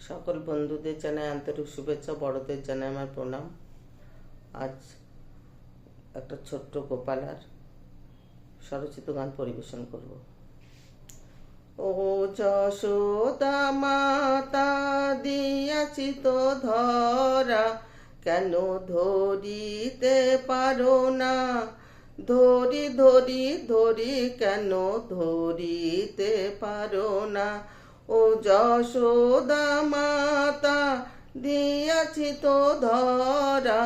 সকল বন্ধুদের জানাই আন্তরিক শুভেচ্ছা, বড়দের জানাই আমার প্রণাম। আজ একটা ছোট্ট গোপালার স্বরচিত গান পরিবেশন করব। ও যশোদা মাতা দিয়াছি তো ধরা, কেন ধরিতে পারো না? ধরি ধরি ধরি কেন ধরিতে পারো না? ও যশোদা মাতা দিয়াছি তো ধরা,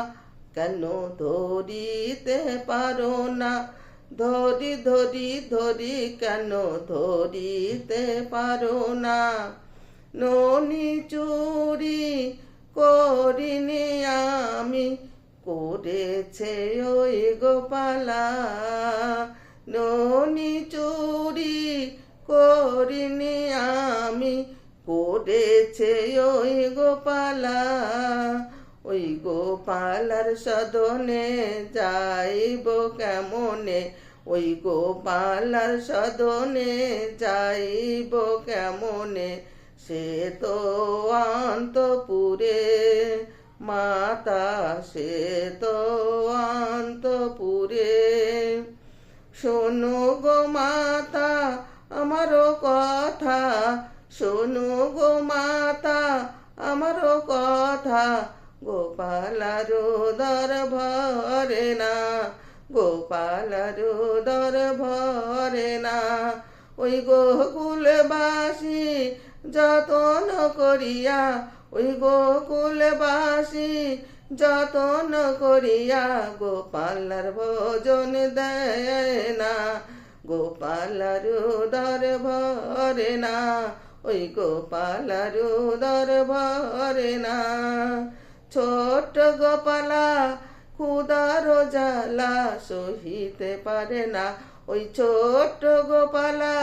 কেন ধরিতে পারো না? ধরি ধরি ধরি কেন ধরিতে পারো না? ননি চুরি করিনি আমি, করেছে ওই গোপালা। ননি চুরি করিনি আমি, করেছে ওই গোপালা। ওই গোপালার সদনে যাইব কেমনে? ওই গোপালার সদনে যাইব কেমনে? সে তো অন্তপুরে মাতা, সে তো অন্তপুরে। শোনো গো মাতা আমারও কথা, শোনো গো মাতা আমারও কথা। গোপালারও দর ভরে না, গোপালারও দর ভরে না। ওই গোকুলবাসী যতন করিয়া, ওই গোকুলবাসী যতন করিয়া গোপালার ভোজন দেয় না, গোপালার দর ভরে না। ওই গোপালার দর ভরে না। ছোট গোপালা ক্ষুধার জ্বালা সহিতে পারে না, ওই ছোট গোপালা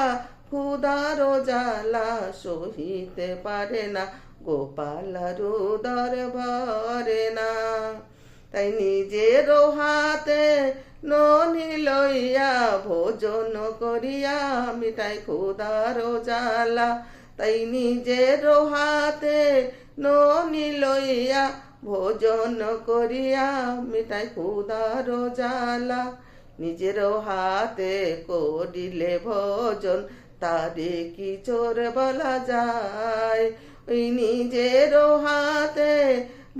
ক্ষুধার জ্বালা সহিতে পারে না, গোপালার দর ভরে না। তাই নিজের হাতে ননি লইয়া ভোজন করিয়া মিটাই ক্ষুধার জ্বালা। তাই নিজের হাতে ননি লইয়া ভোজন করিয়া মিটাই ক্ষুধার জ্বালা। নিজের হাতে করিলে ভোজন তারে কি চোর বলা যায়? ওই নিজের হাতে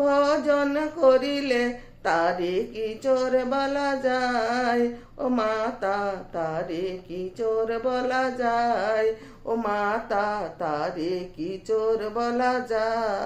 ভজন করিলে তারে কি চোর বলা যায়? ও মাতা তারে কি চোর বলা যায়? ও মাতা তারে কি চোর বলা যায়?